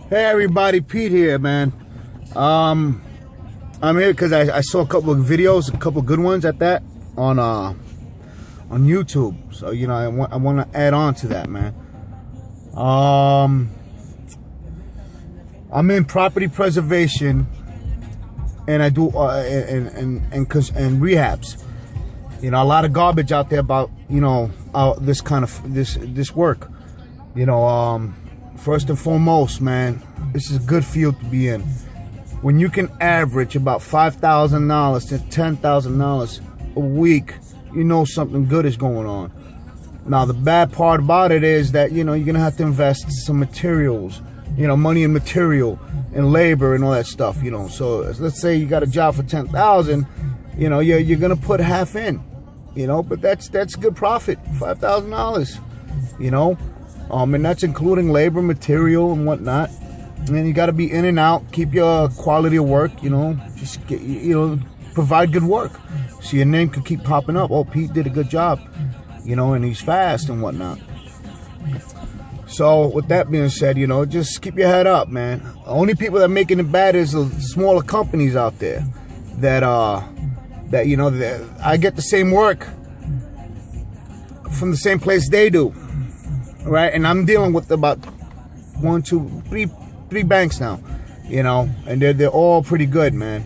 Hey everybody, Pete here, man. I'm here because I saw a couple of videos, a couple of good ones at that on YouTube. So I want to add on to that, man. I'm in property preservation, and I do and rehabs. A lot of garbage out there about this kind of this work. First and foremost, man, this is a good field to be in. When you can average about $5,000 to $10,000 a week, something good is going on. Now, the bad part about it is that, you're going to have to invest some materials, money in material and labor and all that stuff, So let's say you got a job for $10,000, you're going to put half in, but that's good profit, $5,000, and that's including labor, material, and whatnot. And then you got to be in and out, keep your quality of work, just get, provide good work, so your name could keep popping up. Oh, Pete did a good job, and he's fast and whatnot. So with that being said, just keep your head up, man. The only people that are making it bad is the smaller companies out there that I get the same work from the same place they do. Right, and I'm dealing with about 1, 2, 3 banks now, and they're all pretty good, man.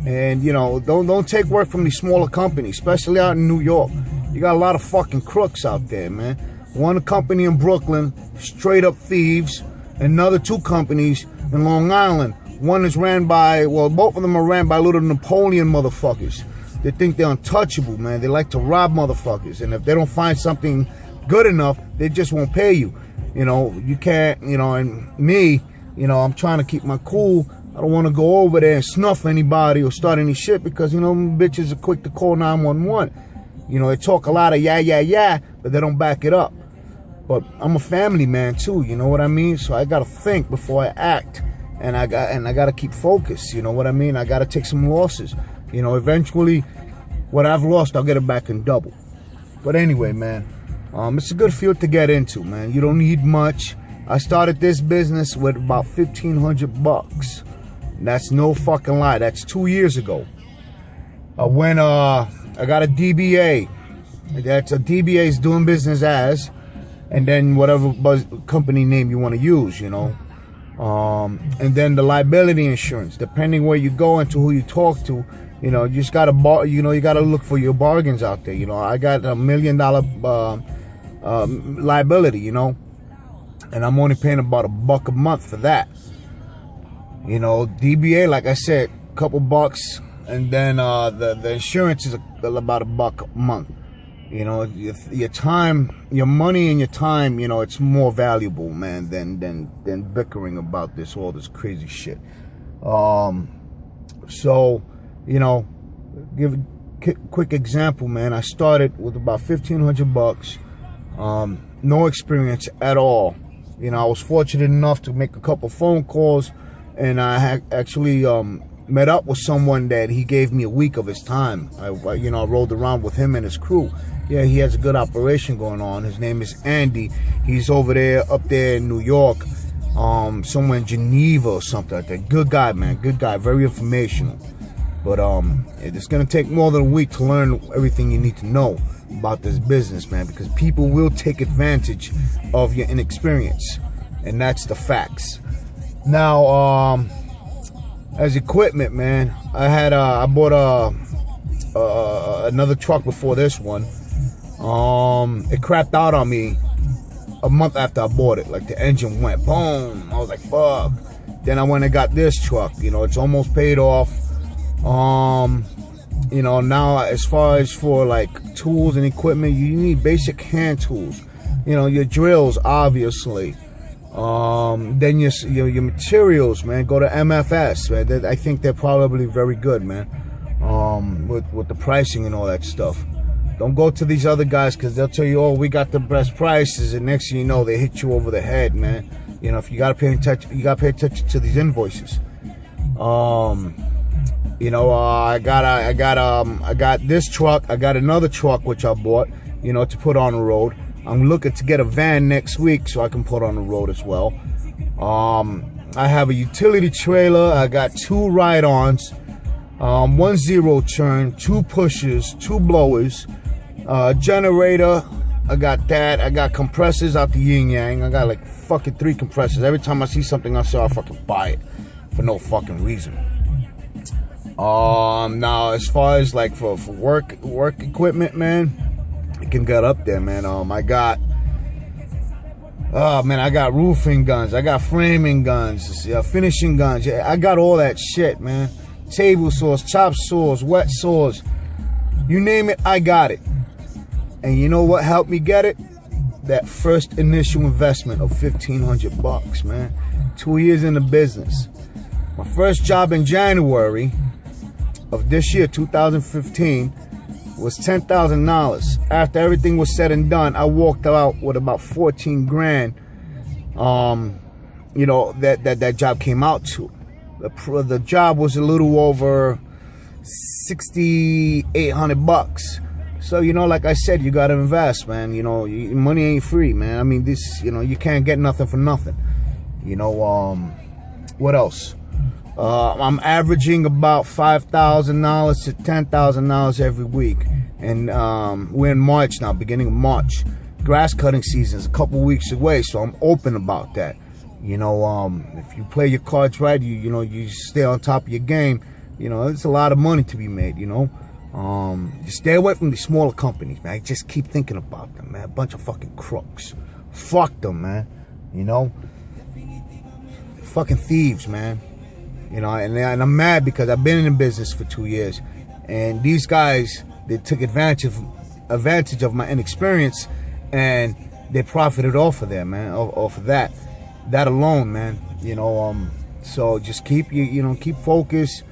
And don't take work from these smaller companies, especially out in New York. You got a lot of fucking crooks out there, man. One company in Brooklyn, straight up thieves. Another 2 companies in Long Island. One is ran by, both of them are ran by little Napoleon motherfuckers. They think they're untouchable, man. They like to rob motherfuckers. And if they don't find something good enough, they just won't pay you. You can't, and me, I'm trying to keep my cool. I don't want to go over there and snuff anybody or start any shit because, bitches are quick to call 911. They talk a lot of yeah, but they don't back it up. But I'm a family man too, you know what I mean? So I got to think before I act. And I got to keep focused, you know what I mean? I got to take some losses. Eventually, what I've lost, I'll get it back in double. But anyway, man, it's a good field to get into, man. You don't need much. I started this business with about $1,500. That's no fucking lie. That's 2 years ago. I got a DBA. That's a DBA is doing business as, and then whatever company name you want to use, and then the liability insurance, depending where you go and to who you talk to. You just gotta you gotta look for your bargains out there. I got $1 million liability, and I'm only paying about $1 a month for that. DBA, like I said, a couple bucks, and then the insurance is about $1 a month. Your time, your money and your time, it's more valuable, man, than bickering about all this crazy shit. So, give a quick example, man. I started with about $1,500, no experience at all. I was fortunate enough to make a couple phone calls, and I had actually met up with someone that he gave me a week of his time. I rolled around with him and his crew. Yeah, he has a good operation going on. His name is Andy. He's up there in New York, somewhere in Geneva or something like that. Good guy, man. Good guy. Very informational. But it's gonna take more than a week to learn everything you need to know about this business, man, because people will take advantage of your inexperience, and that's the facts. Now, as equipment, man, I bought another truck before this one. It crapped out on me a month after I bought it. Like, the engine went boom. I was like, fuck. Then I went and got this truck. It's almost paid off. Now as far as for like tools and equipment, you need basic hand tools. Your drills, obviously. Then your materials, man. Go to MFS, man. I think they're probably very good, man. With the pricing and all that stuff. Don't go to these other guys because they'll tell you, oh, we got the best prices, and next thing you know, they hit you over the head, man. If you gotta pay attention to these invoices. I got this truck. I got another truck which I bought, to put on the road. I'm looking to get a van next week so I can put on the road as well. I have a utility trailer. I got 2 ride-ons, 1 zero turn, 2 pushers, 2 blowers, generator. I got that. I got compressors out the yin yang. I got like fucking 3 compressors. Every time I see something I saw, I fucking buy it for no fucking reason. Now as far as like for work equipment, man, it can get up there, man. I got roofing guns, I got framing guns, finishing guns. I got all that shit, man. Table saws, chop saws, wet saws, you name it, I got it. And you know what helped me get it? That first initial investment of $1,500, man. 2 years in the business. My first job in January of this year, 2015, was $10,000. After everything was said and done, I walked out with about 14 grand. You know, that job came out to. The job was a little over $6,800. So, you know, like I said, you gotta invest, man. You know, money ain't free, man. I mean, this, you know, you can't get nothing for nothing. You know, what else? I'm averaging about $5,000 to $10,000 every week. And we're in March now, beginning of March. Grass cutting season is a couple weeks away, so I'm open about that. You know, if you play your cards right, you know, you stay on top of your game, you know, it's a lot of money to be made, you know. Just stay away from the smaller companies, man. I just keep thinking about them, man. A bunch of fucking crooks. Fuck them, man. You know, fucking thieves, man. You know, and I'm mad because I've been in the business for 2 years, and these guys, they took advantage of my inexperience, and they profited off of that, man. Off of that alone, man. You know, so just keep keep focused.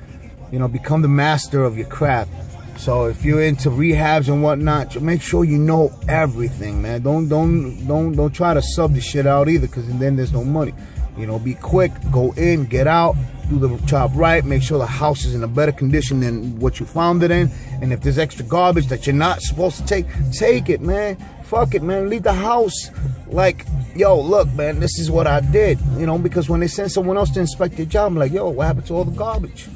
You know, become the master of your craft. So if you're into rehabs and whatnot, make sure you know everything, man. Don't try to sub the shit out either, because then there's no money. You know, be quick, go in, get out, do the job right, make sure the house is in a better condition than what you found it in. And if there's extra garbage that you're not supposed to take it, man. Fuck it, man. Leave the house like, yo, look, man, this is what I did. You know, because when they send someone else to inspect your job, I'm like, yo, what happened to all the garbage?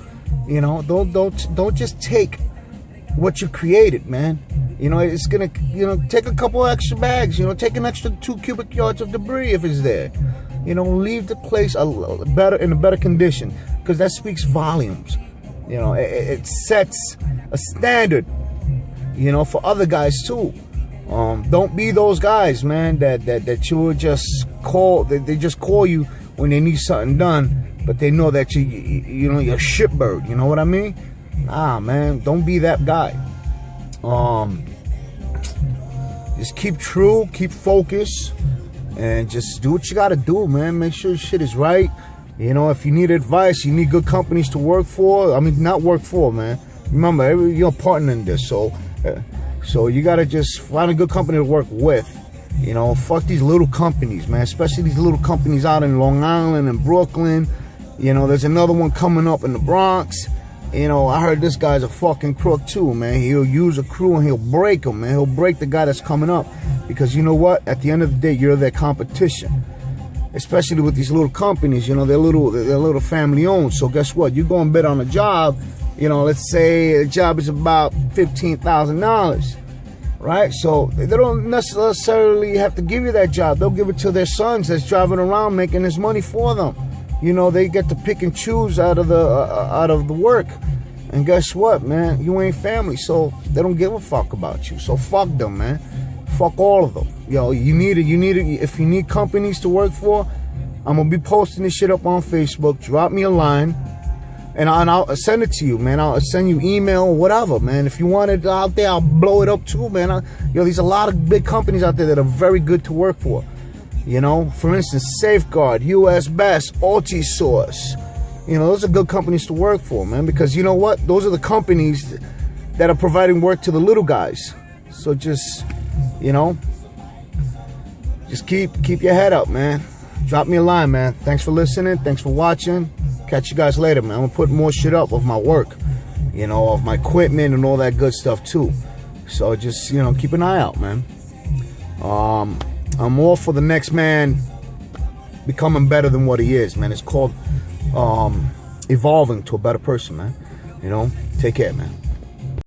You know, don't just take what you created, man. You know, it's gonna, you know, take a couple extra bags, you know, take an extra 2 cubic yards of debris if it's there. You know, leave the place in a better condition, because that speaks volumes. You know, it sets a standard, you know, for other guys too. Don't be those guys, man, that you would just call, they just call you when they need something done, but they know that you know, you're a shitbird, you know what I mean? Nah, man, don't be that guy. Just keep true, keep focused, and just do what you gotta do, man. Make sure shit is right. You know, if you need advice, you need good companies to work for. I mean, not work for, man. Remember, you're a partner in this, so you gotta just find a good company to work with. You know, fuck these little companies, man. Especially these little companies out in Long Island and Brooklyn. You know, there's another one coming up in the Bronx. You know, I heard this guy's a fucking crook too, man. He'll use a crew and he'll break them, man. He'll break the guy that's coming up. Because you know what? At the end of the day, you're their competition. Especially with these little companies, you know, they're little family owned. So guess what? You go and bid on a job, you know, let's say the job is about $15,000, right? So they don't necessarily have to give you that job. They'll give it to their sons that's driving around making this money for them. You know, they get to pick and choose out of the work. And guess what, man? You ain't family, so they don't give a fuck about you. So fuck them, man. Fuck all of them. Yo, you need it. If you need companies to work for, I'm gonna be posting this shit up on Facebook. Drop me a line, and I'll send it to you, man. I'll send you email, whatever, man. If you want it out there, I'll blow it up too, man. There's a lot of big companies out there that are very good to work for. You know, for instance, Safeguard, US Best, Ultisource. You know, those are good companies to work for, man, because you know what? Those are the companies that are providing work to the little guys. So just, you know, just keep your head up, man. Drop me a line, man. Thanks for listening. Thanks for watching. Catch you guys later, man. I'm gonna put more shit up of my work, you know, of my equipment and all that good stuff too. So just, you know, keep an eye out, man. I'm all for the next man becoming better than what he is, man. It's called evolving to a better person, man. You know, take care, man.